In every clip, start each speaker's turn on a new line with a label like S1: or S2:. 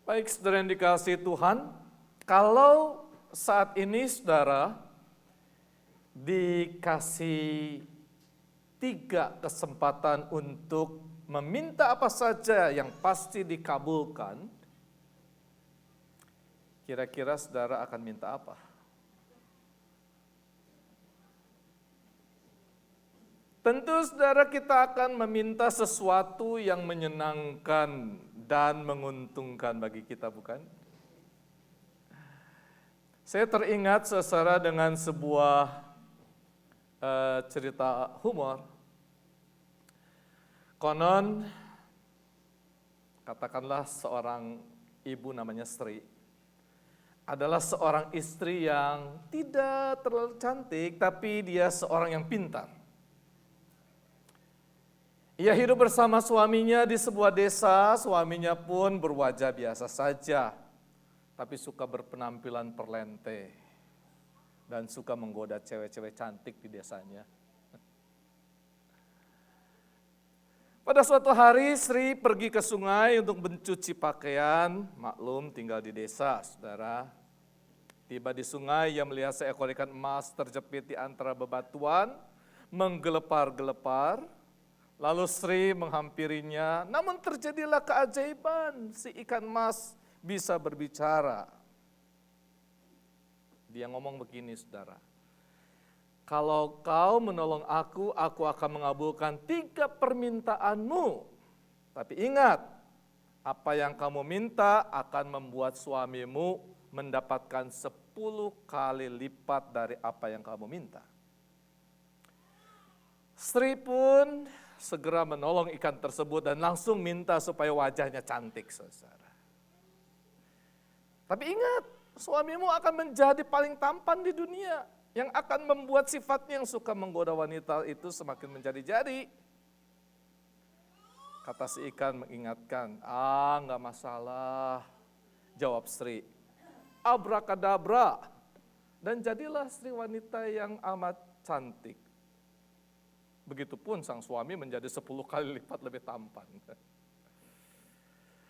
S1: Baik, saudara yang dikasihi Tuhan, kalau saat ini saudara dikasih 3 kesempatan untuk meminta apa saja yang pasti dikabulkan, kira-kira saudara akan minta apa? Tentu saudara kita akan meminta sesuatu yang menyenangkan dan menguntungkan bagi kita, bukan? Saya teringat saudara dengan sebuah cerita humor. Konon, katakanlah seorang ibu namanya Sri, adalah seorang istri yang tidak terlalu cantik, tapi dia seorang yang pintar. Ia hidup bersama suaminya di sebuah desa, suaminya pun berwajah biasa saja, tapi suka berpenampilan perlente dan suka menggoda cewek-cewek cantik di desanya. Pada suatu hari Sri pergi ke sungai untuk mencuci pakaian, maklum tinggal di desa, saudara. Tiba di sungai, ia melihat seekor ikan emas terjepit di antara bebatuan, menggelepar-gelepar. Lalu Sri menghampirinya, namun terjadilah keajaiban, si ikan emas bisa berbicara. Dia ngomong begini, saudara. Kalau kau menolong aku akan mengabulkan 3 permintaanmu. Tapi ingat, apa yang kamu minta akan membuat suamimu mendapatkan 10 kali lipat dari apa yang kamu minta. Sri pun segera menolong ikan tersebut dan langsung minta supaya wajahnya cantik, saudara. Tapi ingat, suamimu akan menjadi paling tampan di dunia, yang akan membuat sifatnya yang suka menggoda wanita itu semakin menjadi-jadi. Kata si ikan mengingatkan, enggak masalah, jawab Sri. Abrakadabra, dan jadilah Sri wanita yang amat cantik. Begitupun sang suami menjadi 10 kali lipat lebih tampan.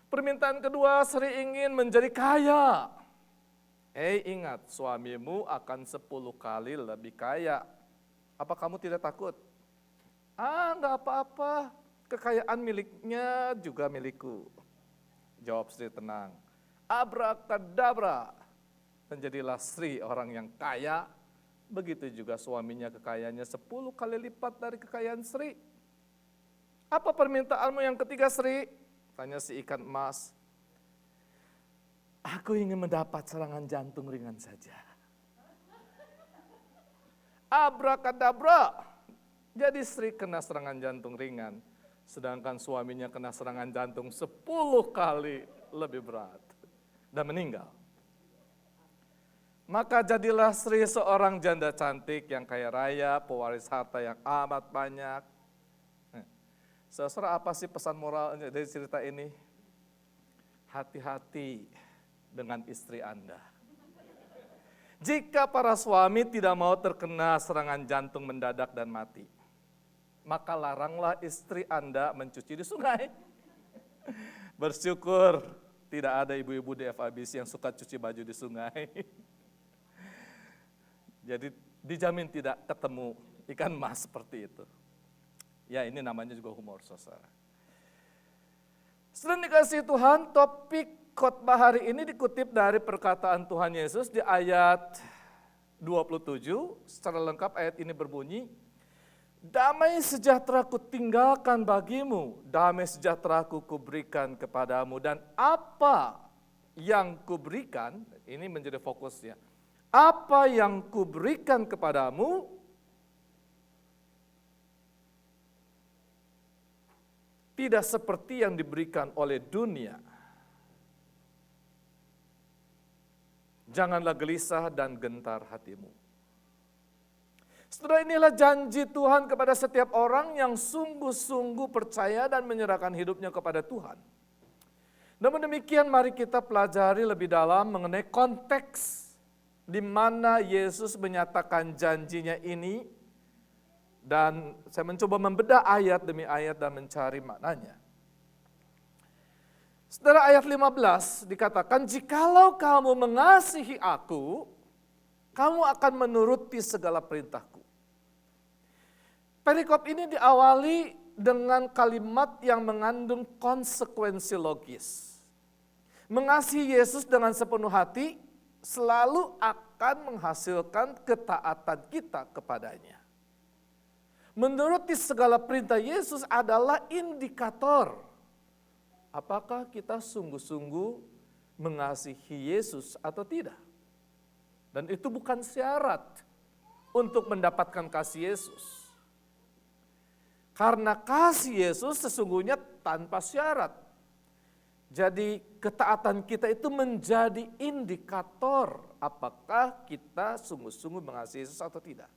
S1: Permintaan kedua, Sri ingin menjadi kaya. Ingat, suamimu akan 10 kali lebih kaya. Apa kamu tidak takut? Enggak apa-apa, kekayaan miliknya juga milikku. Jawab Sri tenang. Abrakadabra, menjadilah Sri orang yang kaya. Begitu juga suaminya kekayaannya 10 kali lipat dari kekayaan Sri. Apa permintaanmu yang ketiga, Sri? Tanya si ikan emas. Aku ingin mendapat serangan jantung ringan saja. Abrakadabra. Jadi Sri kena serangan jantung ringan. Sedangkan suaminya kena serangan jantung 10 kali lebih berat. Dan meninggal. Maka jadilah Sri seorang janda cantik yang kaya raya, pewaris harta yang amat banyak. Saudara, apa sih pesan moralnya dari cerita ini? Hati-hati dengan istri Anda. Jika para suami tidak mau terkena serangan jantung mendadak dan mati, maka laranglah istri Anda mencuci di sungai. Bersyukur tidak ada ibu-ibu di FABC yang suka cuci baju di sungai. Jadi dijamin tidak ketemu ikan emas seperti itu. Ya, ini namanya juga humor, saudara. Setelah dikasih Tuhan, topik khotbah hari ini dikutip dari perkataan Tuhan Yesus di ayat 27. Secara lengkap ayat ini berbunyi, damai sejahtera ku tinggalkan bagimu, damai sejahtera ku kuberikan kepadamu. Dan apa yang kuberikan, ini menjadi fokusnya. Apa yang kuberikan kepadamu tidak seperti yang diberikan oleh dunia. Janganlah gelisah dan gentar hatimu. Setelah inilah janji Tuhan kepada setiap orang yang sungguh-sungguh percaya dan menyerahkan hidupnya kepada Tuhan. Namun demikian mari kita pelajari lebih dalam mengenai konteks di mana Yesus menyatakan janjinya ini, dan saya mencoba membedah ayat demi ayat dan mencari maknanya. Saudara, ayat 15 dikatakan, jikalau kamu mengasihi aku, kamu akan menuruti segala perintahku. Perikop ini diawali dengan kalimat yang mengandung konsekuensi logis. Mengasihi Yesus dengan sepenuh hati selalu akan menghasilkan ketaatan kita kepadanya. Menuruti segala perintah Yesus adalah indikator apakah kita sungguh-sungguh mengasihi Yesus atau tidak. Dan itu bukan syarat untuk mendapatkan kasih Yesus. Karena kasih Yesus sesungguhnya tanpa syarat. Jadi ketaatan kita itu menjadi indikator apakah kita sungguh-sungguh mengasihi Yesus atau tidak.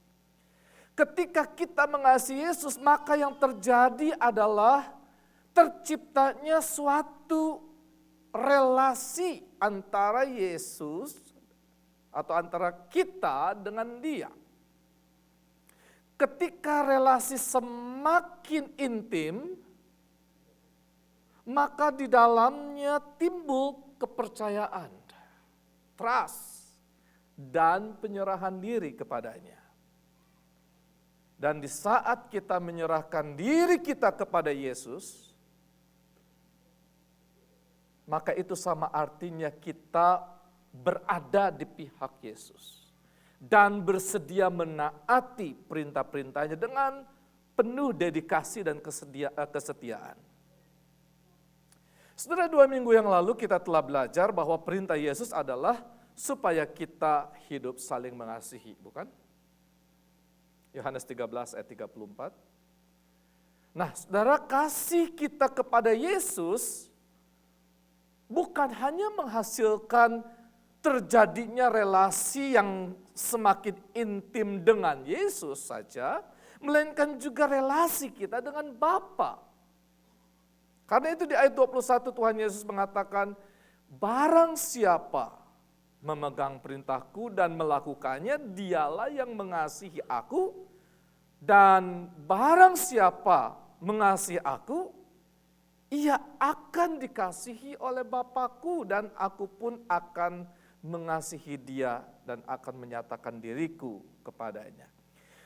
S1: Ketika kita mengasihi Yesus, maka yang terjadi adalah terciptanya suatu relasi antara Yesus atau antara kita dengan Dia. Ketika relasi semakin intim, maka di dalamnya timbul kepercayaan, trust, dan penyerahan diri kepadanya. Dan di saat kita menyerahkan diri kita kepada Yesus, maka itu sama artinya kita berada di pihak Yesus dan bersedia menaati perintah-perintahnya dengan penuh dedikasi dan kesetiaan. Saudara, 2 minggu yang lalu kita telah belajar bahwa perintah Yesus adalah supaya kita hidup saling mengasihi, bukan? Yohanes 13 ayat 34. Nah, saudara, kasih kita kepada Yesus bukan hanya menghasilkan terjadinya relasi yang semakin intim dengan Yesus saja, melainkan juga relasi kita dengan Bapa. Karena itu di ayat 21 Tuhan Yesus mengatakan, barang siapa memegang perintahku dan melakukannya, dialah yang mengasihi aku, dan barang siapa mengasihi aku, ia akan dikasihi oleh Bapa-Ku, dan aku pun akan mengasihi dia dan akan menyatakan diriku kepadanya.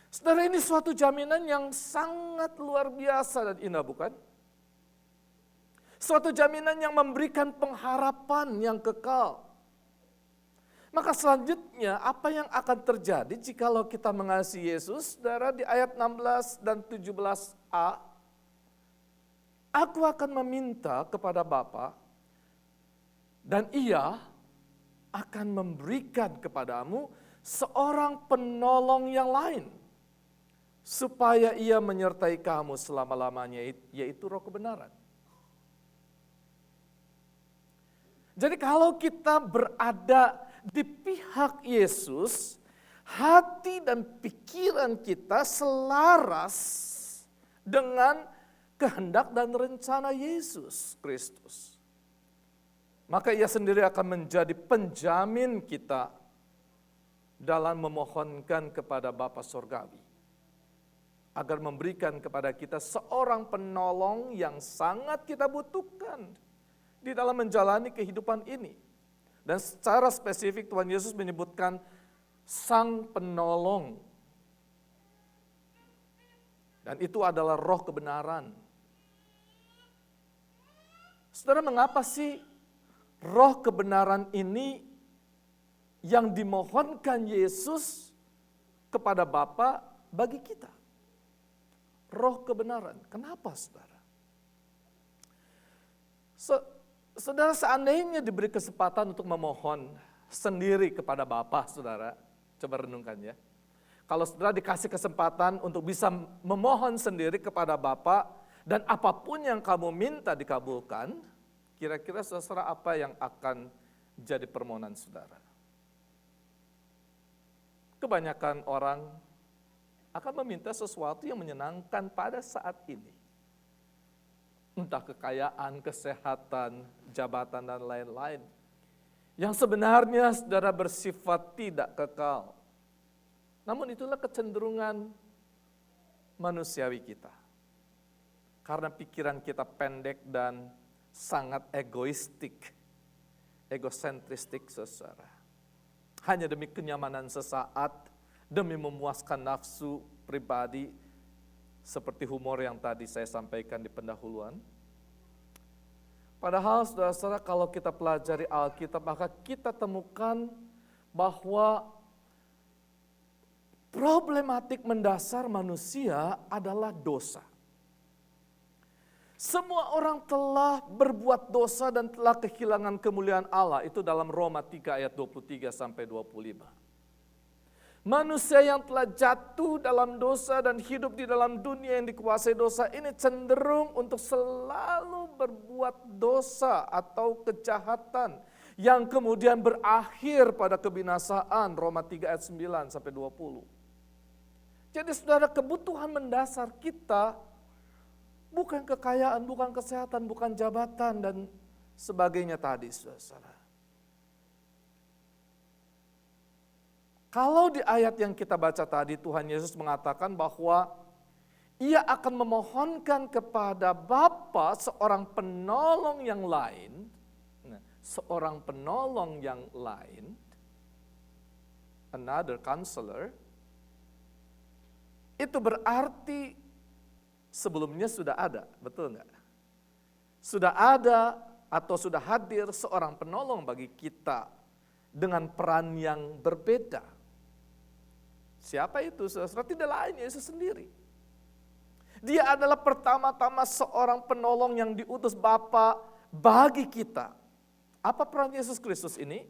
S1: Saudara, ini suatu jaminan yang sangat luar biasa dan indah, bukan? Suatu jaminan yang memberikan pengharapan yang kekal. Maka selanjutnya apa yang akan terjadi jikalau kita mengasihi Yesus? Saudara, di ayat 16 dan 17a, aku akan meminta kepada Bapa dan Ia akan memberikan kepadamu seorang penolong yang lain, supaya Ia menyertai kamu selama-lamanya, yaitu Roh kebenaran. Jadi kalau kita berada di pihak Yesus, hati dan pikiran kita selaras dengan kehendak dan rencana Yesus Kristus. Maka Ia sendiri akan menjadi penjamin kita dalam memohonkan kepada Bapa Sorgawi, agar memberikan kepada kita seorang penolong yang sangat kita butuhkan di dalam menjalani kehidupan ini. Dan secara spesifik Tuhan Yesus menyebutkan Sang Penolong. Dan itu adalah Roh kebenaran. Saudara, mengapa sih Roh kebenaran ini yang dimohonkan Yesus kepada Bapa bagi kita? Roh kebenaran. Kenapa, saudara? Saudara, seandainya diberi kesempatan untuk memohon sendiri kepada Bapa, saudara, coba renungkan ya. Kalau saudara dikasih kesempatan untuk bisa memohon sendiri kepada Bapa, dan apapun yang kamu minta dikabulkan, kira-kira saudara apa yang akan jadi permohonan saudara? Kebanyakan orang akan meminta sesuatu yang menyenangkan pada saat ini. Entah kekayaan, kesehatan, jabatan, dan lain-lain. Yang sebenarnya saudara bersifat tidak kekal. Namun itulah kecenderungan manusiawi kita. Karena pikiran kita pendek dan sangat egosentristik saudara. Hanya demi kenyamanan sesaat, demi memuaskan nafsu pribadi, seperti humor yang tadi saya sampaikan di pendahuluan. Padahal saudara-saudara, kalau kita pelajari Alkitab, maka kita temukan bahwa problematik mendasar manusia adalah dosa. Semua orang telah berbuat dosa dan telah kehilangan kemuliaan Allah. Itu dalam Roma 3 ayat 23 sampai 25. Manusia yang telah jatuh dalam dosa dan hidup di dalam dunia yang dikuasai dosa ini cenderung untuk selalu berbuat dosa atau kejahatan yang kemudian berakhir pada kebinasaan. Roma 3 ayat 9 sampai 20. Jadi saudara, kebutuhan mendasar kita bukan kekayaan, bukan kesehatan, bukan jabatan dan sebagainya tadi, saudara. Kalau di ayat yang kita baca tadi, Tuhan Yesus mengatakan bahwa Ia akan memohonkan kepada Bapa seorang penolong yang lain, another counselor, itu berarti sebelumnya sudah ada, betul enggak? Sudah ada atau sudah hadir seorang penolong bagi kita dengan peran yang berbeda. Siapa itu? Saudara, tidak lain Yesus sendiri. Dia adalah pertama-tama seorang penolong yang diutus Bapa bagi kita. Apa peran Yesus Kristus ini?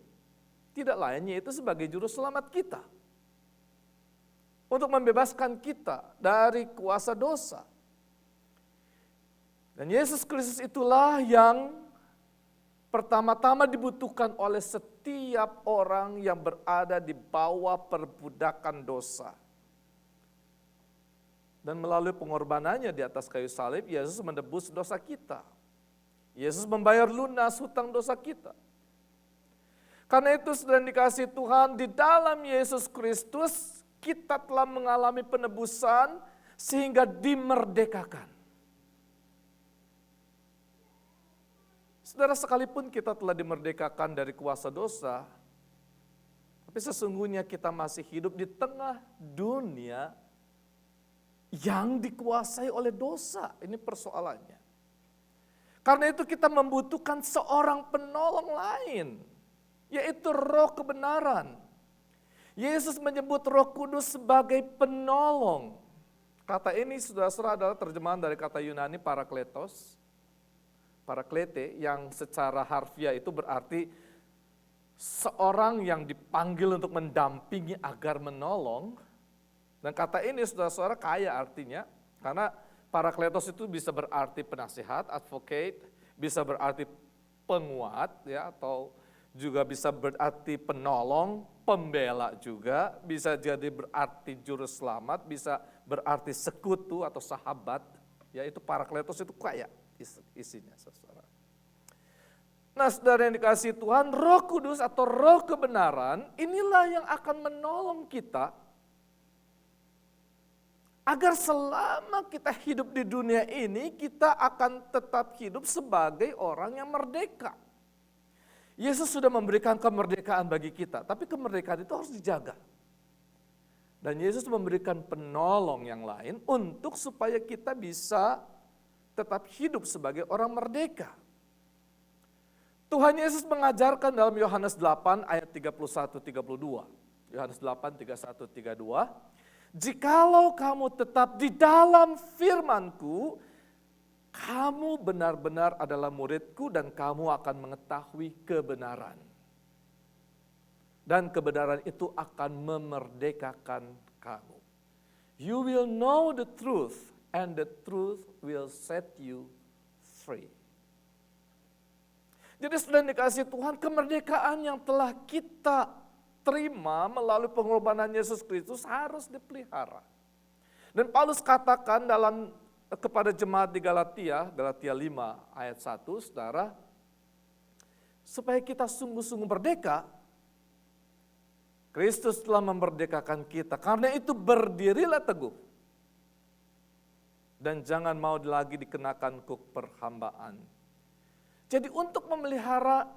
S1: Tidak lain yaitu sebagai juru selamat kita. Untuk membebaskan kita dari kuasa dosa. Dan Yesus Kristus itulah yang pertama-tama dibutuhkan oleh setiap orang yang berada di bawah perbudakan dosa. Dan melalui pengorbanannya di atas kayu salib, Yesus menebus dosa kita. Yesus membayar lunas hutang dosa kita. Karena itu saudara dikasihi Tuhan, di dalam Yesus Kristus kita telah mengalami penebusan sehingga dimerdekakan. Saudara, sekalipun kita telah dimerdekakan dari kuasa dosa, tapi sesungguhnya kita masih hidup di tengah dunia yang dikuasai oleh dosa. Ini persoalannya. Karena itu kita membutuhkan seorang penolong lain, yaitu Roh kebenaran. Yesus menyebut Roh Kudus sebagai penolong. Kata ini saudara-saudara adalah terjemahan dari kata Yunani parakletos. Paraklete yang secara harfiah itu berarti seorang yang dipanggil untuk mendampingi agar menolong. Dan kata ini saudara-saudara kaya artinya, karena parakletos itu bisa berarti penasihat, advocate, bisa berarti penguat, ya, atau juga bisa berarti penolong, pembela juga, bisa jadi berarti juru selamat, bisa berarti sekutu atau sahabat. Ya, itu parakletos itu kaya isinya, saudara. Nah, saudara yang dikasihi Tuhan, Roh Kudus atau Roh kebenaran inilah yang akan menolong kita agar selama kita hidup di dunia ini kita akan tetap hidup sebagai orang yang merdeka. Yesus sudah memberikan kemerdekaan bagi kita, tapi kemerdekaan itu harus dijaga. Dan Yesus memberikan penolong yang lain untuk supaya kita bisa tetap hidup sebagai orang merdeka. Tuhan Yesus mengajarkan dalam Yohanes 8 ayat 31-32. Yohanes 8, 31-32. Jikalau kamu tetap di dalam firman-Ku, kamu benar-benar adalah murid-Ku dan kamu akan mengetahui kebenaran. Dan kebenaran itu akan memerdekakan kamu. You will know the truth and the truth will set you free. Jadi sudah dikasih Tuhan, kemerdekaan yang telah kita terima melalui pengorbanan Yesus Kristus harus dipelihara. Dan Paulus katakan kepada jemaat di Galatia 5 ayat 1, saudara, supaya kita sungguh-sungguh merdeka, Kristus telah memerdekakan kita. Karena itu berdirilah teguh. Dan jangan mau lagi dikenakan kuk perhambaan. Jadi untuk memelihara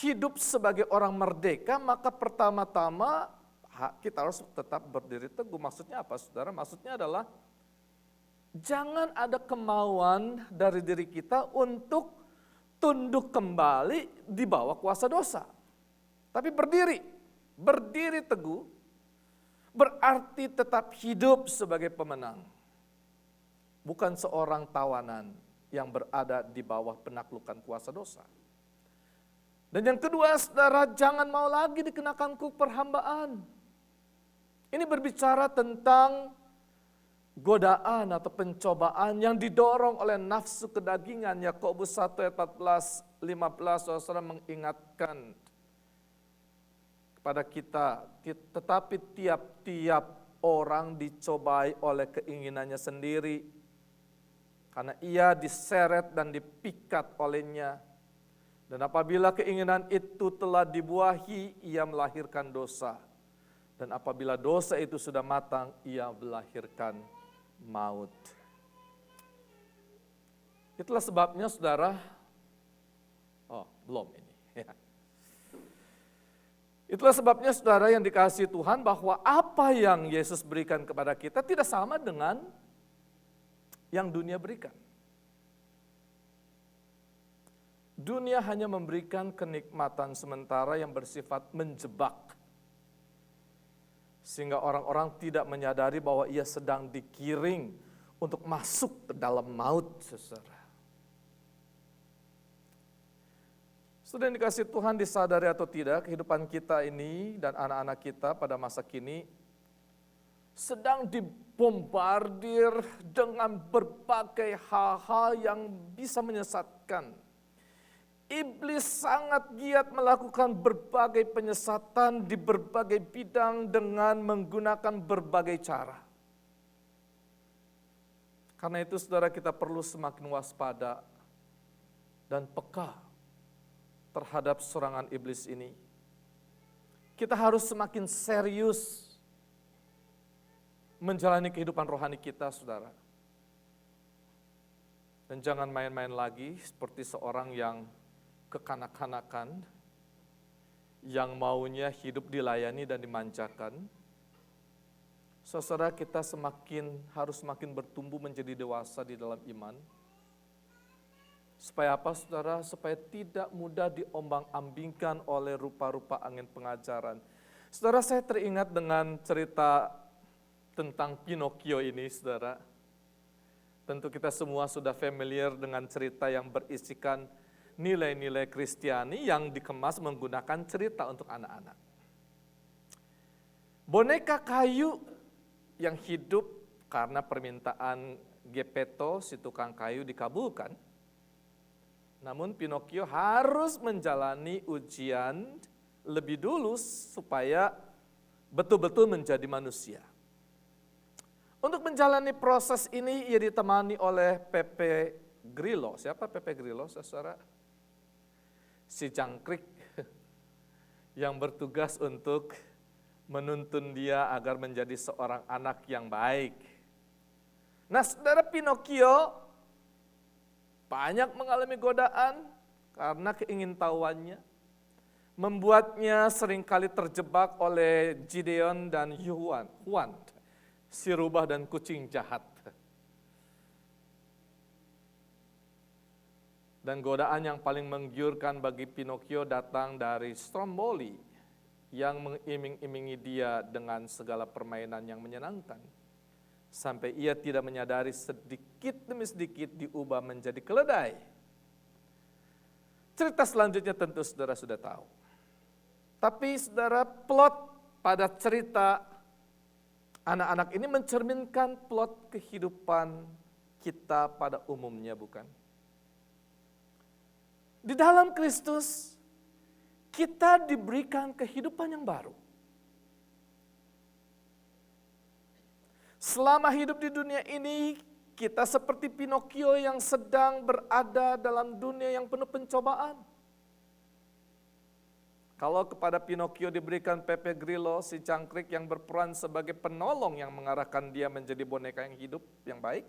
S1: hidup sebagai orang merdeka, maka pertama-tama kita harus tetap berdiri teguh. Maksudnya apa, saudara? Maksudnya adalah jangan ada kemauan dari diri kita untuk tunduk kembali di bawah kuasa dosa. Tapi berdiri teguh, berarti tetap hidup sebagai pemenang. Bukan seorang tawanan yang berada di bawah penaklukan kuasa dosa. Dan yang kedua, saudara, jangan mau lagi dikenakan kuk perhambaan. Ini berbicara tentang godaan atau pencobaan yang didorong oleh nafsu kedagingan. Yakobus 1 ayat 14-15, saudara mengingatkan kepada kita, tetapi tiap-tiap orang dicobai oleh keinginannya sendiri. Karena ia diseret dan dipikat olehnya. Dan apabila keinginan itu telah dibuahi, ia melahirkan dosa. Dan apabila dosa itu sudah matang, ia melahirkan maut. Itulah sebabnya, saudara, belum ini. Itulah sebabnya, saudara yang dikasihi Tuhan, bahwa apa yang Yesus berikan kepada kita tidak sama dengan yang dunia berikan. Dunia hanya memberikan kenikmatan sementara yang bersifat menjebak. Sehingga orang-orang tidak menyadari bahwa ia sedang digiring untuk masuk ke dalam maut, saudara. Sudah dikasih Tuhan, disadari atau tidak, kehidupan kita ini dan anak-anak kita pada masa kini sedang dibombardir dengan berbagai hal-hal yang bisa menyesatkan. Iblis sangat giat melakukan berbagai penyesatan di berbagai bidang dengan menggunakan berbagai cara. Karena itu, saudara, kita perlu semakin waspada dan peka terhadap serangan iblis ini. Kita harus semakin serius menjalani kehidupan rohani kita, saudara. Dan jangan main-main lagi seperti seorang yang kekanak-kanakan, yang maunya hidup dilayani dan dimanjakan. Saudara, kita harus semakin bertumbuh menjadi dewasa di dalam iman. Supaya apa, saudara? Supaya tidak mudah diombang-ambingkan oleh rupa-rupa angin pengajaran. Saudara, saya teringat dengan cerita tentang Pinocchio ini, saudara. Tentu kita semua sudah familiar dengan cerita yang berisikan nilai-nilai Kristiani yang dikemas menggunakan cerita untuk anak-anak. Boneka kayu yang hidup karena permintaan Geppetto, si tukang kayu, dikabulkan. Namun Pinocchio harus menjalani ujian lebih dulu supaya betul-betul menjadi manusia. Untuk menjalani proses ini, ia ditemani oleh Pepe Grillo. Siapa Pepe Grillo, saudara? Si jangkrik yang bertugas untuk menuntun dia agar menjadi seorang anak yang baik. Nah, saudara, Pinocchio banyak mengalami godaan karena keingintahuannya. Membuatnya seringkali terjebak oleh Gideon dan Juan, si rubah dan kucing jahat. Dan godaan yang paling menggiurkan bagi Pinocchio datang dari Stromboli yang mengiming-imingi dia dengan segala permainan yang menyenangkan. Sampai ia tidak menyadari sedikit demi sedikit diubah menjadi keledai. Cerita selanjutnya tentu saudara sudah tahu. Tapi saudara, plot pada cerita anak-anak ini mencerminkan plot kehidupan kita pada umumnya, bukan? Di dalam Kristus, kita diberikan kehidupan yang baru. Selama hidup di dunia ini, kita seperti Pinocchio yang sedang berada dalam dunia yang penuh pencobaan. Kalau kepada Pinocchio diberikan Pepe Grillo, si jangkrik yang berperan sebagai penolong yang mengarahkan dia menjadi boneka yang hidup, yang baik,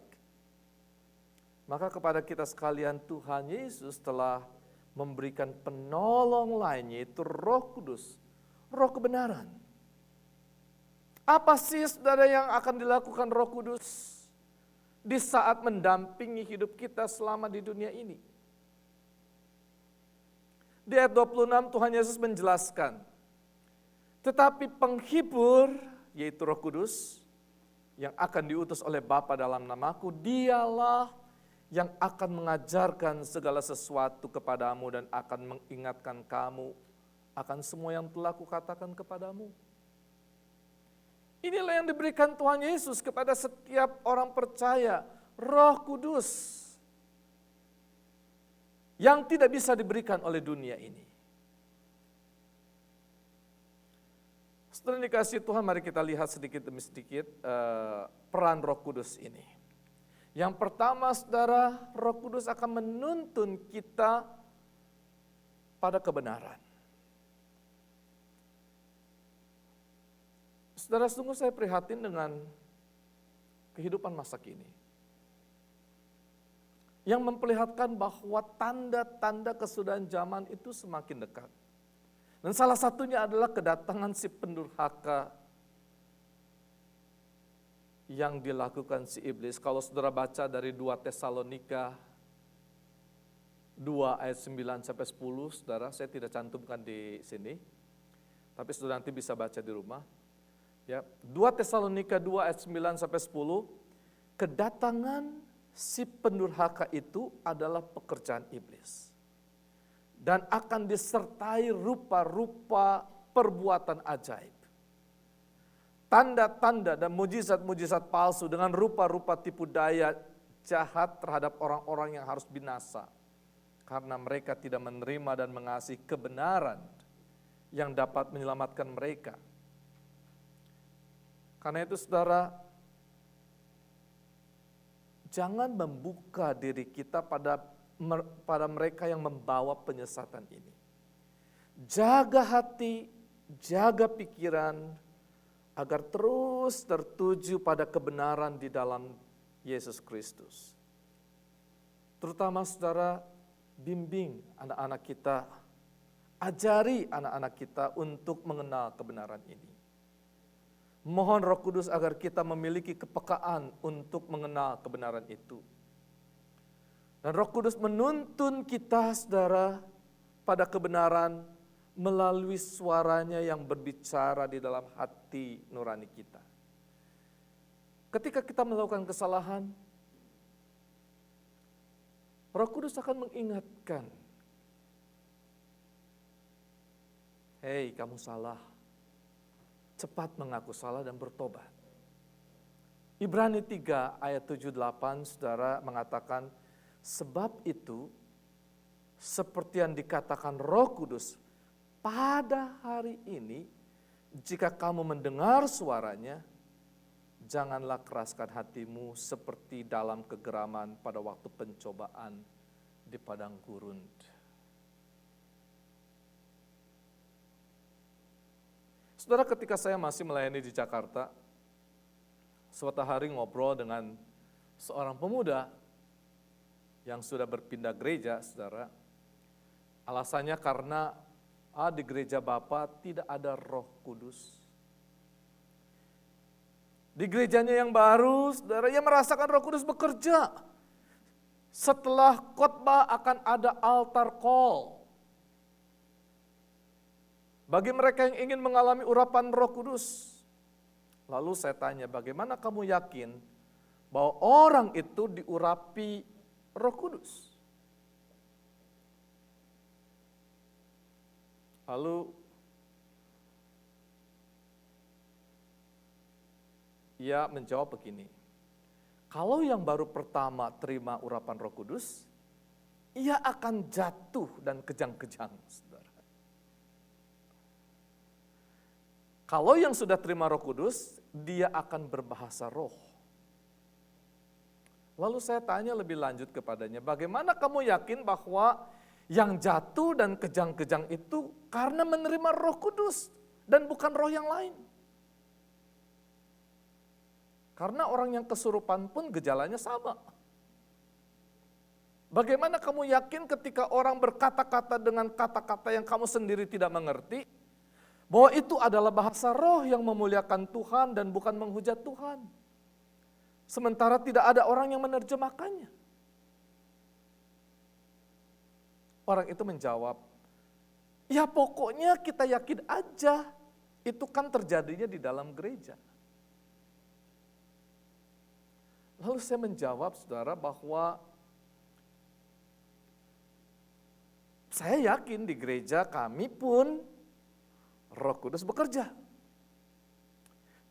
S1: Maka kepada kita sekalian Tuhan Yesus telah memberikan penolong lain, yaitu Roh Kudus, Roh kebenaran. Apa sih saudara yang akan dilakukan Roh Kudus di saat mendampingi hidup kita selama di dunia ini? Di ayat 26 Tuhan Yesus menjelaskan, tetapi penghibur, yaitu Roh Kudus, yang akan diutus oleh Bapa dalam namaku, dialah yang akan mengajarkan segala sesuatu kepadamu dan akan mengingatkan kamu akan semua yang telah kukatakan kepadamu. Inilah yang diberikan Tuhan Yesus kepada setiap orang percaya, Roh Kudus, yang tidak bisa diberikan oleh dunia ini. Setelah dikasih Tuhan, mari kita lihat sedikit demi sedikit peran Roh Kudus ini. Yang pertama, saudara, Roh Kudus akan menuntun kita pada kebenaran. Saudara, sungguh saya prihatin dengan kehidupan masa kini, yang memperlihatkan bahwa tanda-tanda kesudahan zaman itu semakin dekat. Dan salah satunya adalah kedatangan si pendurhaka yang dilakukan si iblis. Kalau saudara baca dari 2 Tesalonika 2 ayat 9 sampai 10, saudara, saya tidak cantumkan di sini, tapi saudara nanti bisa baca di rumah. Ya, 2 Tesalonika 2 ayat 9 sampai 10, kedatangan si pendurhaka itu adalah pekerjaan iblis. Dan akan disertai rupa-rupa perbuatan ajaib. Tanda-tanda dan mujizat-mujizat palsu dengan rupa-rupa tipu daya jahat terhadap orang-orang yang harus binasa. Karena mereka tidak menerima dan mengasihi kebenaran yang dapat menyelamatkan mereka. Karena itu saudara, jangan membuka diri kita pada mereka yang membawa penyesatan ini. Jaga hati, jaga pikiran, agar terus tertuju pada kebenaran di dalam Yesus Kristus. Terutama saudara, bimbing anak-anak kita, ajari anak-anak kita untuk mengenal kebenaran ini. Mohon Roh Kudus agar kita memiliki kepekaan untuk mengenal kebenaran itu. Dan Roh Kudus menuntun kita, saudara, pada kebenaran melalui suaranya yang berbicara di dalam hati nurani kita. Ketika kita melakukan kesalahan, Roh Kudus akan mengingatkan, hei, kamu salah. Cepat mengaku salah dan bertobat. Ibrani 3 ayat 7-8, saudara, mengatakan, sebab itu seperti yang dikatakan Roh Kudus, pada hari ini jika kamu mendengar suaranya, janganlah keraskan hatimu seperti dalam kegeraman pada waktu pencobaan di padang gurun. Saudara, ketika saya masih melayani di Jakarta, suatu hari ngobrol dengan seorang pemuda yang sudah berpindah gereja, saudara. Alasannya karena di gereja Bapak tidak ada Roh Kudus. Di gerejanya yang baru, saudara, ia merasakan Roh Kudus bekerja. Setelah khotbah akan ada altar call. Bagi mereka yang ingin mengalami urapan Roh Kudus. Lalu saya tanya, bagaimana kamu yakin bahwa orang itu diurapi Roh Kudus? Lalu ia menjawab begini, kalau yang baru pertama terima urapan Roh Kudus, ia akan jatuh dan kejang-kejang, saudara. Kalau yang sudah terima Roh Kudus, dia akan berbahasa roh. Lalu saya tanya lebih lanjut kepadanya, bagaimana kamu yakin bahwa yang jatuh dan kejang-kejang itu karena menerima Roh Kudus dan bukan roh yang lain? Karena orang yang kesurupan pun gejalanya sama. Bagaimana kamu yakin ketika orang berkata-kata dengan kata-kata yang kamu sendiri tidak mengerti, bahwa itu adalah bahasa roh yang memuliakan Tuhan dan bukan menghujat Tuhan. Sementara tidak ada orang yang menerjemahkannya. Orang itu menjawab, ya pokoknya kita yakin aja, itu kan terjadinya di dalam gereja. Lalu saya menjawab saudara bahwa saya yakin di gereja kami pun Roh Kudus bekerja.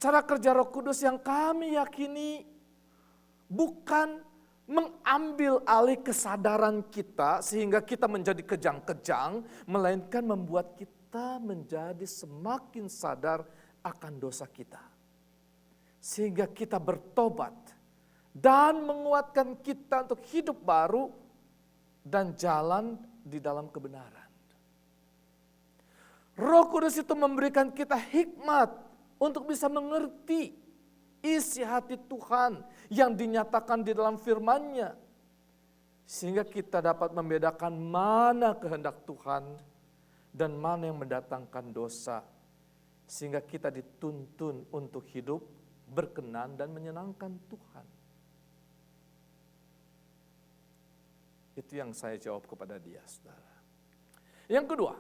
S1: Cara kerja Roh Kudus yang kami yakini bukan mengambil alih kesadaran kita sehingga kita menjadi kejang-kejang, melainkan membuat kita menjadi semakin sadar akan dosa kita. Sehingga kita bertobat dan menguatkan kita untuk hidup baru dan jalan di dalam kebenaran. Roh Kudus itu memberikan kita hikmat untuk bisa mengerti isi hati Tuhan yang dinyatakan di dalam firman-Nya. Sehingga kita dapat membedakan mana kehendak Tuhan dan mana yang mendatangkan dosa. Sehingga kita dituntun untuk hidup berkenan dan menyenangkan Tuhan. Itu yang saya jawab kepada dia, saudara. Yang kedua,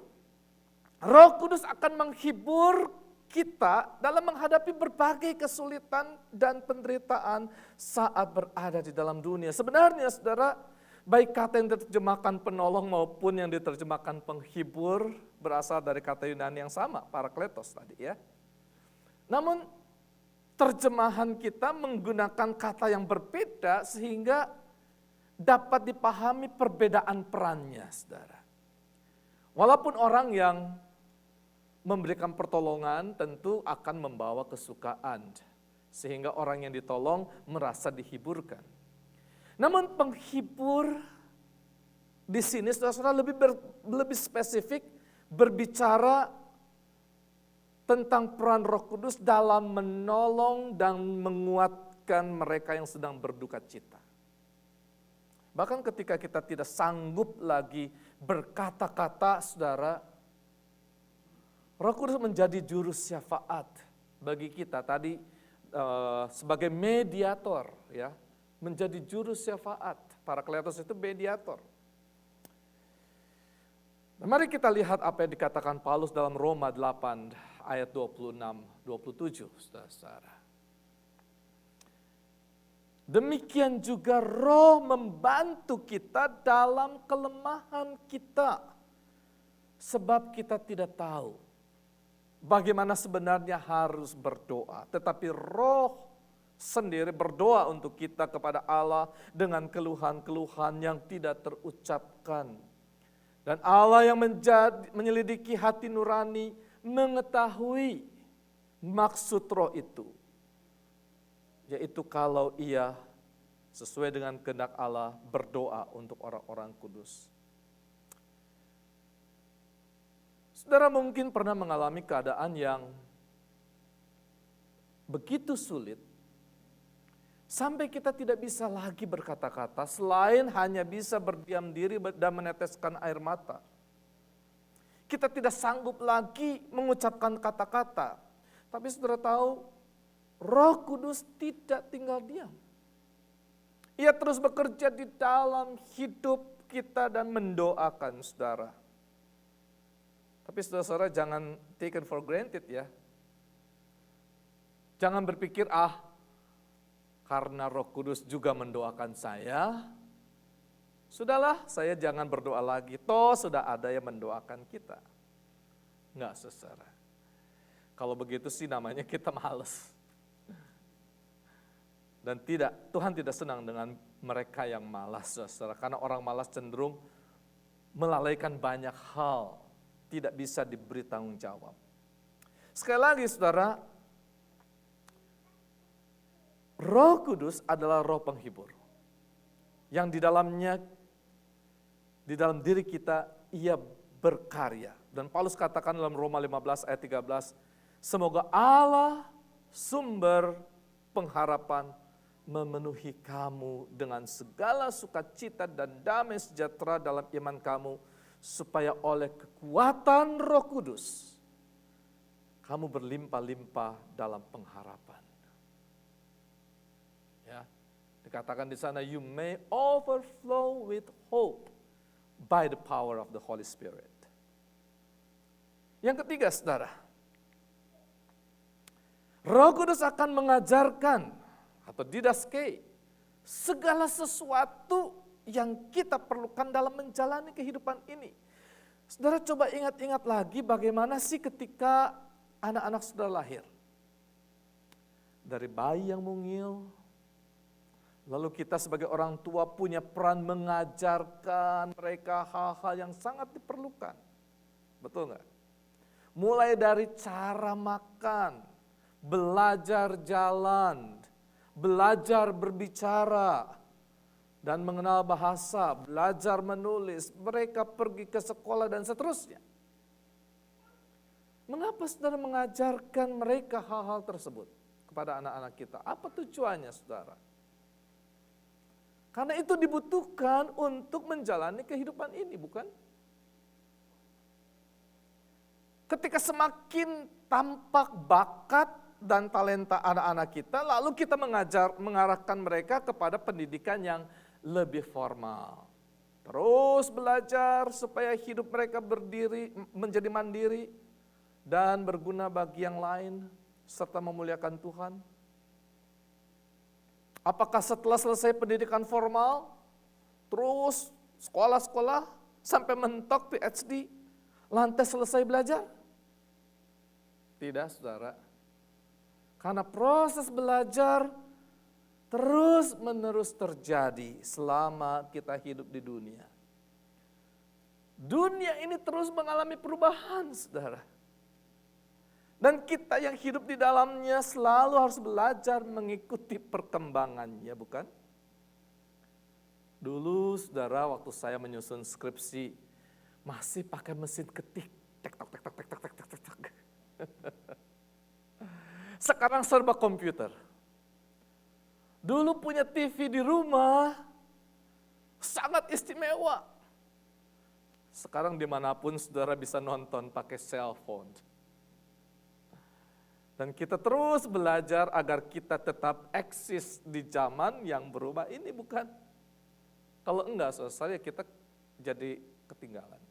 S1: Roh Kudus akan menghibur kita dalam menghadapi berbagai kesulitan dan penderitaan saat berada di dalam dunia. Sebenarnya saudara, baik kata yang diterjemahkan penolong maupun yang diterjemahkan penghibur berasal dari kata Yunani yang sama, parakletos tadi ya. Namun terjemahan kita menggunakan kata yang berbeda sehingga dapat dipahami perbedaan perannya, saudara. Walaupun orang yang memberikan pertolongan tentu akan membawa kesukaan, sehingga orang yang ditolong merasa dihiburkan. Namun penghibur di sini saudara lebih spesifik berbicara tentang peran Roh Kudus dalam menolong dan menguatkan mereka yang sedang berduka cita. Bahkan ketika kita tidak sanggup lagi berkata-kata, saudara, Roh Kudus menjadi juru syafaat bagi kita tadi sebagai mediator, ya, menjadi juru syafaat. Parakletos itu mediator. Nah, mari kita lihat apa yang dikatakan Paulus dalam Roma 8 ayat 26-27, saudara. Demikian juga Roh membantu kita dalam kelemahan kita, sebab kita tidak tahu bagaimana sebenarnya harus berdoa. Tetapi Roh sendiri berdoa untuk kita kepada Allah dengan keluhan-keluhan yang tidak terucapkan. Dan Allah yang menyelidiki hati nurani mengetahui maksud Roh itu. Yaitu kalau ia sesuai dengan kehendak Allah berdoa untuk orang-orang kudus. Saudara mungkin pernah mengalami keadaan yang begitu sulit, sampai kita tidak bisa lagi berkata-kata, selain hanya bisa berdiam diri dan meneteskan air mata. Kita tidak sanggup lagi mengucapkan kata-kata. Tapi saudara tahu, Roh Kudus tidak tinggal diam. Ia terus bekerja di dalam hidup kita dan mendoakan saudara. Tapi saudara-saudara jangan taken for granted ya. Jangan berpikir, karena Roh Kudus juga mendoakan saya, sudahlah saya jangan berdoa lagi. Toh sudah ada yang mendoakan kita. Enggak, saudara. Kalau begitu sih namanya kita malas. Dan Tuhan tidak senang dengan mereka yang malas, saudara. Karena orang malas cenderung melalaikan banyak hal, tidak bisa diberi tanggung jawab. Sekali lagi saudara, Roh Kudus adalah roh penghibur. Yang di dalam diri kita, ia berkarya. Dan Paulus katakan dalam Roma 15 ayat 13, semoga Allah sumber pengharapan memenuhi kamu dengan segala sukacita dan damai sejahtera dalam iman kamu, supaya oleh kekuatan Roh Kudus kamu berlimpah-limpah dalam pengharapan. Ya, dikatakan di sana, you may overflow with hope by the power of the Holy Spirit. Yang ketiga, saudara, Roh Kudus akan mengajarkan atau didaskei segala sesuatu yang kita perlukan dalam menjalani kehidupan ini. Saudara coba ingat-ingat lagi bagaimana sih ketika anak-anak saudara lahir. Dari bayi yang mungil, lalu kita sebagai orang tua punya peran mengajarkan mereka hal-hal yang sangat diperlukan. Betul nggak? Mulai dari cara makan, belajar jalan, belajar berbicara, dan mengenal bahasa, belajar menulis, mereka pergi ke sekolah dan seterusnya. Mengapa saudara mengajarkan mereka hal-hal tersebut kepada anak-anak kita? Apa tujuannya saudara? Karena itu dibutuhkan untuk menjalani kehidupan ini, bukan? Ketika semakin tampak bakat dan talenta anak-anak kita, lalu kita mengarahkan mereka kepada pendidikan yang lebih formal. Terus belajar supaya hidup mereka menjadi mandiri dan berguna bagi yang lain, serta memuliakan Tuhan. Apakah setelah selesai pendidikan formal, terus sekolah-sekolah sampai mentok PhD, lantas selesai belajar? Tidak, saudara. Karena proses belajar terus-menerus terjadi selama kita hidup di dunia. Dunia ini terus mengalami perubahan, saudara. Dan kita yang hidup di dalamnya selalu harus belajar mengikuti perkembangannya, bukan? Dulu, saudara, waktu saya menyusun skripsi, masih pakai mesin ketik. Tek, tek, tek, tek, tek, tek, tek, tek, tek. Sekarang serba komputer. Dulu punya TV di rumah, sangat istimewa. Sekarang dimanapun saudara bisa nonton pakai cellphone. Dan kita terus belajar agar kita tetap eksis di zaman yang berubah ini, bukan? Kalau enggak, saudara, kita jadi ketinggalan.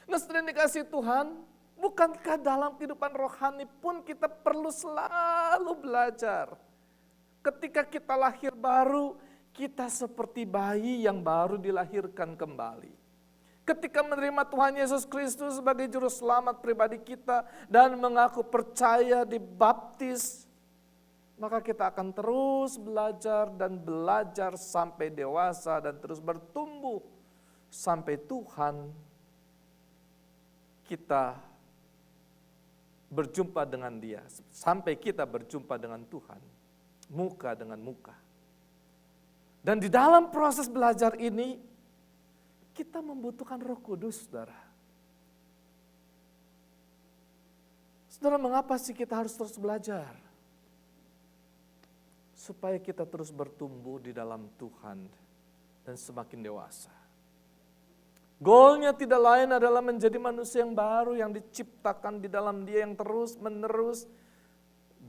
S1: Nah, saudara dikasih Tuhan, bukankah dalam kehidupan rohani pun kita perlu selalu belajar? Ketika kita lahir baru, kita seperti bayi yang baru dilahirkan kembali. Ketika menerima Tuhan Yesus Kristus sebagai juru selamat pribadi kita dan mengaku percaya dibaptis, maka kita akan terus belajar dan belajar sampai dewasa dan terus bertumbuh sampai Tuhan kita berjumpa dengan Dia, sampai kita berjumpa dengan Tuhan muka dengan muka. Dan di dalam proses belajar ini kita membutuhkan Roh Kudus, saudara. Saudara, mengapa sih kita harus terus belajar? Supaya kita terus bertumbuh di dalam Tuhan dan semakin dewasa. Goalnya tidak lain adalah menjadi manusia yang baru yang diciptakan di dalam Dia, yang terus-menerus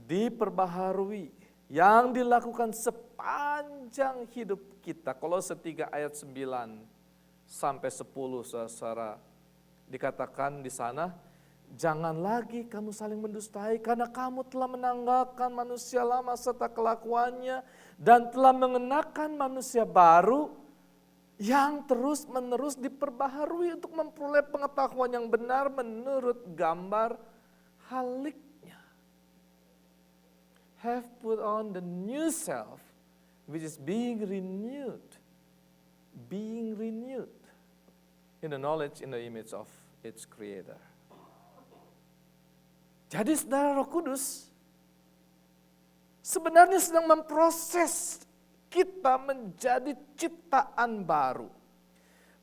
S1: diperbaharui, yang dilakukan sepanjang hidup kita. Kolose 3 ayat 9 sampai 10, saudara, dikatakan di sana, jangan lagi kamu saling mendustai karena kamu telah menanggalkan manusia lama serta kelakuannya dan telah mengenakan manusia baru yang terus-menerus diperbaharui untuk memperoleh pengetahuan yang benar menurut gambar haliknya. Have put on the new self which is being renewed in the knowledge, in the image of its creator. Jadi saudara, Roh Kudus sebenarnya sedang memproses kita menjadi ciptaan baru.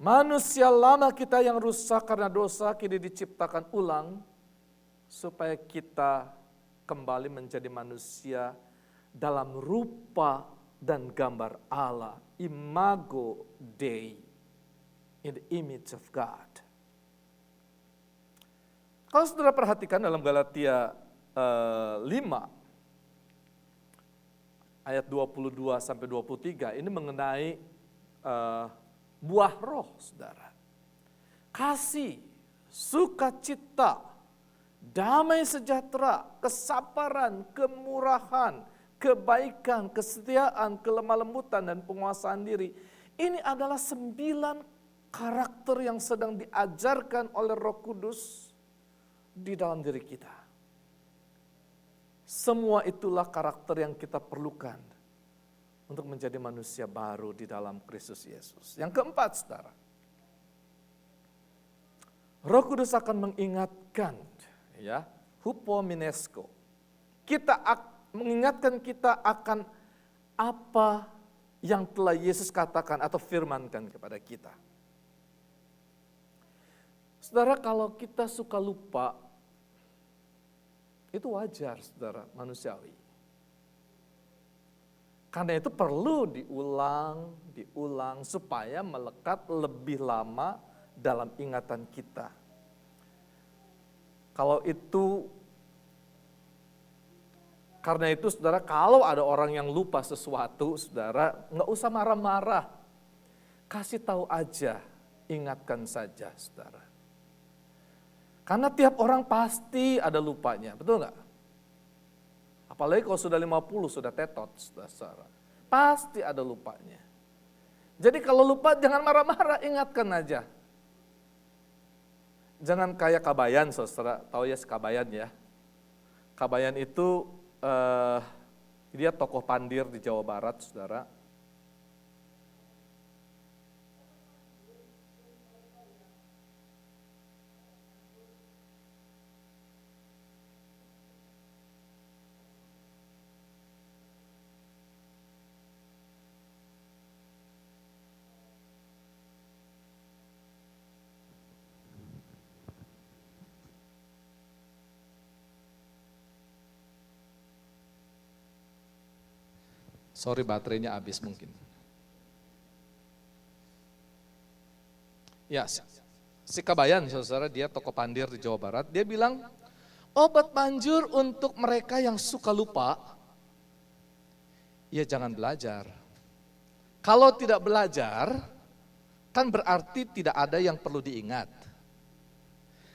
S1: Manusia lama kita yang rusak karena dosa kini diciptakan ulang supaya kita kembali menjadi manusia dalam rupa dan gambar Allah, imago Dei, in the image of God. Kalau saudara perhatikan dalam Galatia 5 ayat 22 sampai 23 ini mengenai buah roh, saudara. Kasih, sukacita, damai sejahtera, kesabaran, kemurahan, kebaikan, kesetiaan, kelemah lembutan, dan penguasaan diri. Ini adalah 9 karakter yang sedang diajarkan oleh Roh Kudus di dalam diri kita. Semua itulah karakter yang kita perlukan untuk menjadi manusia baru di dalam Kristus Yesus. Yang keempat, saudara, Roh Kudus akan mengingatkan, ya, hupominesko. Mengingatkan kita akan apa yang telah Yesus katakan atau firmankan kepada kita. Saudara, kalau kita suka lupa, itu wajar, saudara, manusiawi. Karena itu perlu diulang supaya melekat lebih lama dalam ingatan kita. Karena itu, saudara, kalau ada orang yang lupa sesuatu, saudara, nggak usah marah-marah. Kasih tahu aja, ingatkan saja, saudara. Karena tiap orang pasti ada lupanya, betul nggak? Apalagi kalau sudah 50, sudah tetot, saudara. Pasti ada lupanya. Jadi kalau lupa jangan marah-marah, ingatkan aja. Jangan kayak Kabayan, saudara. Tahu ya Kabayan ya? Kabayan itu dia tokoh pandir di Jawa Barat, saudara. Sorry, baterainya habis mungkin. Ya, si Kabayan, saudara, dia tokoh pandir di Jawa Barat. Dia bilang, obat manjur untuk mereka yang suka lupa, ya jangan belajar. Kalau tidak belajar, kan berarti tidak ada yang perlu diingat.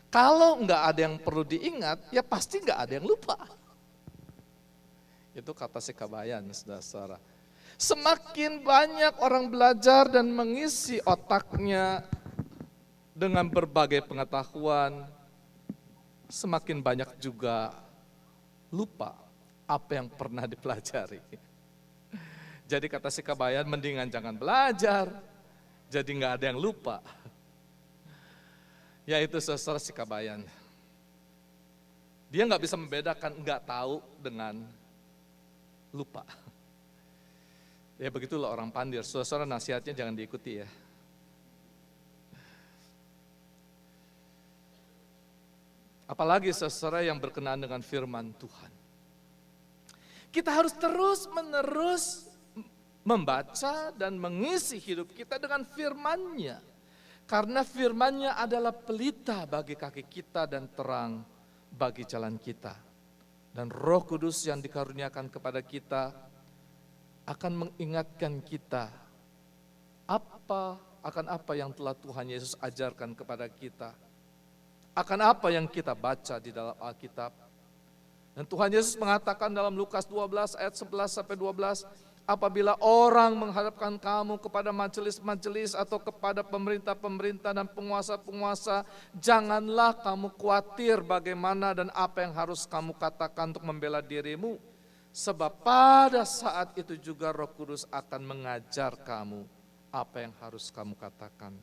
S1: Kalau nggak ada yang perlu diingat, ya pasti nggak ada yang lupa. Itu kata si Kabayan, saudara. Semakin banyak orang belajar dan mengisi otaknya dengan berbagai pengetahuan, semakin banyak juga lupa apa yang pernah dipelajari. Jadi kata si Kabayan, mendingan jangan belajar, jadi nggak ada yang lupa. Yaitu saudara si Kabayan. Dia nggak bisa membedakan nggak tahu dengan lupa. Ya begitulah orang pandir, saudara, nasihatnya jangan diikuti ya. Apalagi saudara yang berkenaan dengan firman Tuhan. Kita harus terus-menerus membaca dan mengisi hidup kita dengan firman-Nya. Karena firman-Nya adalah pelita bagi kaki kita dan terang bagi jalan kita. Dan Roh Kudus yang dikaruniakan kepada kita akan mengingatkan kita akan apa yang telah Tuhan Yesus ajarkan kepada kita. Akan apa yang kita baca di dalam Alkitab. Dan Tuhan Yesus mengatakan dalam Lukas 12 ayat 11 sampai 12, apabila orang menghadapkan kamu kepada majelis-majelis atau kepada pemerintah-pemerintah dan penguasa-penguasa, janganlah kamu khawatir bagaimana dan apa yang harus kamu katakan untuk membela dirimu. Sebab pada saat itu juga Roh Kudus akan mengajar kamu apa yang harus kamu katakan.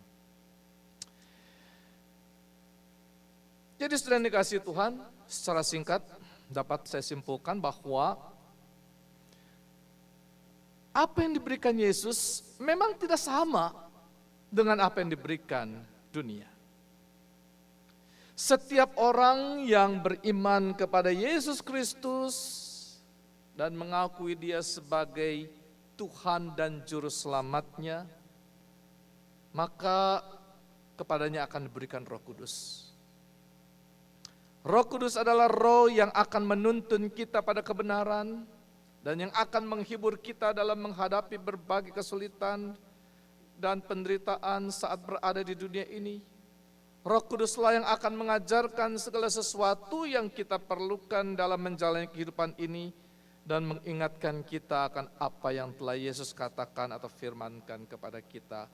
S1: Jadi saudara yang dikasihi Tuhan, secara singkat dapat saya simpulkan bahwa apa yang diberikan Yesus memang tidak sama dengan apa yang diberikan dunia. Setiap orang yang beriman kepada Yesus Kristus dan mengakui Dia sebagai Tuhan dan Juru Selamatnya, maka kepadanya akan diberikan Roh Kudus. Roh Kudus adalah roh yang akan menuntun kita pada kebenaran dan yang akan menghibur kita dalam menghadapi berbagai kesulitan dan penderitaan saat berada di dunia ini. Roh Kuduslah yang akan mengajarkan segala sesuatu yang kita perlukan dalam menjalani kehidupan ini dan mengingatkan kita akan apa yang telah Yesus katakan atau firmankan kepada kita.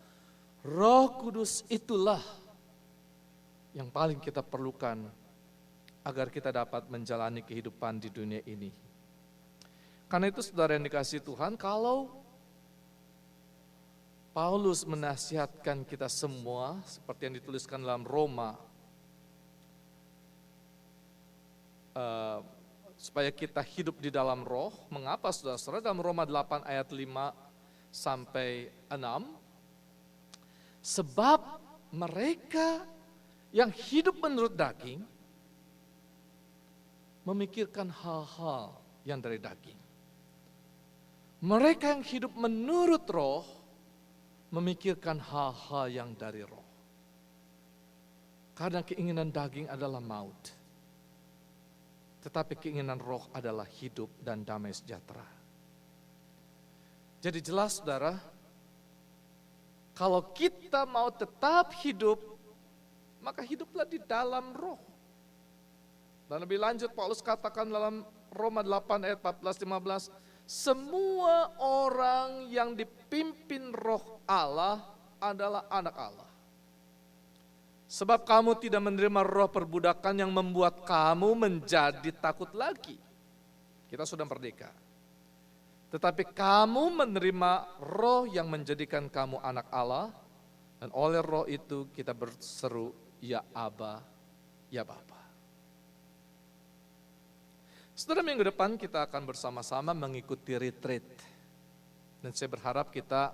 S1: Roh Kudus itulah yang paling kita perlukan agar kita dapat menjalani kehidupan di dunia ini. Karena itu saudara yang dikasihi Tuhan, kalau Paulus menasihatkan kita semua seperti yang dituliskan dalam Roma, supaya kita hidup di dalam roh. Mengapa saudara-saudara? Dalam Roma 8 ayat 5 sampai 6, sebab mereka yang hidup menurut daging memikirkan hal-hal yang dari daging. Mereka yang hidup menurut roh memikirkan hal-hal yang dari roh. Karena keinginan daging adalah maut, tetapi keinginan roh adalah hidup dan damai sejahtera. Jadi jelas saudara, kalau kita mau tetap hidup, maka hiduplah di dalam roh. Dan lebih lanjut Paulus katakan dalam Roma 8 ayat 14-15, semua orang yang dipimpin roh Allah adalah anak Allah. Sebab kamu tidak menerima roh perbudakan yang membuat kamu menjadi takut lagi. Kita sudah merdeka. Tetapi kamu menerima roh yang menjadikan kamu anak Allah, dan oleh roh itu kita berseru, ya Aba, ya Bapa. Saudara, minggu depan kita akan bersama-sama mengikuti retreat. Dan saya berharap kita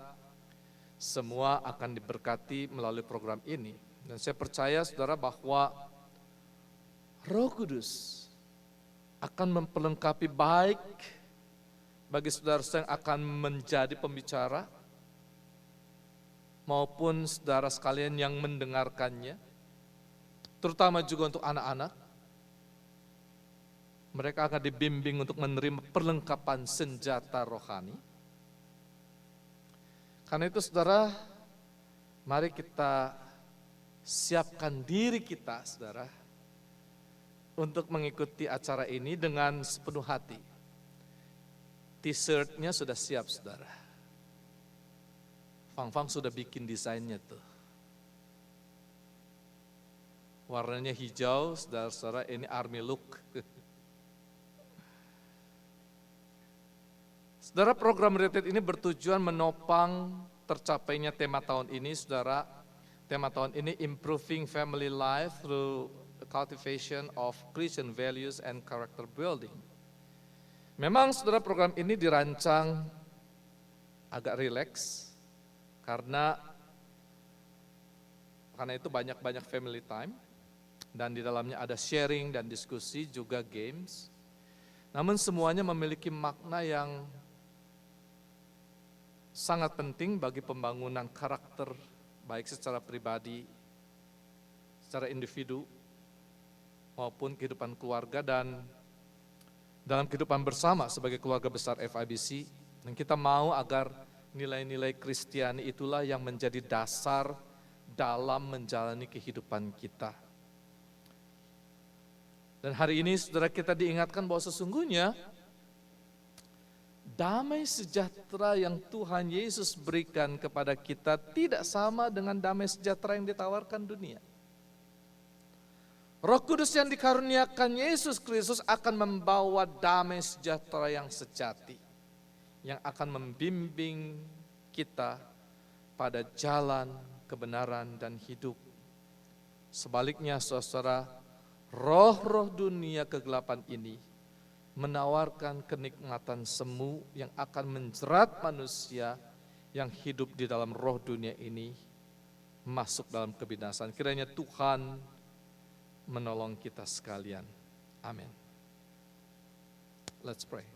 S1: semua akan diberkati melalui program ini. Dan saya percaya saudara bahwa Roh Kudus akan memperlengkapi baik bagi saudara yang akan menjadi pembicara maupun saudara sekalian yang mendengarkannya, terutama juga untuk anak-anak. Mereka akan dibimbing untuk menerima perlengkapan senjata rohani. Karena itu saudara, mari kita siapkan diri kita saudara untuk mengikuti acara ini dengan sepenuh hati. T-shirtnya sudah siap saudara. Fang sudah bikin desainnya tuh. Warnanya hijau, saudara-saudara, ini army look. Saudara, program retreat ini bertujuan menopang tercapainya tema tahun ini, saudara. Tema tahun ini Improving Family Life through the Cultivation of Christian Values and Character Building. Memang saudara, program ini dirancang agak rileks karena itu banyak-banyak family time dan di dalamnya ada sharing dan diskusi juga games. Namun semuanya memiliki makna yang sangat penting bagi pembangunan karakter, baik secara pribadi, secara individu, maupun kehidupan keluarga dan dalam kehidupan bersama sebagai keluarga besar FIBC. Dan kita mau agar nilai-nilai Kristiani itulah yang menjadi dasar dalam menjalani kehidupan kita. Dan hari ini saudara, kita diingatkan bahwa sesungguhnya damai sejahtera yang Tuhan Yesus berikan kepada kita tidak sama dengan damai sejahtera yang ditawarkan dunia. Roh Kudus yang dikaruniakan Yesus Kristus akan membawa damai sejahtera yang sejati, yang akan membimbing kita pada jalan kebenaran dan hidup. Sebaliknya saudara, roh-roh dunia kegelapan ini menawarkan kenikmatan semu yang akan menjerat manusia yang hidup di dalam roh dunia ini masuk dalam kebinasan. Kiranya Tuhan menolong kita sekalian. Amin. Let's pray.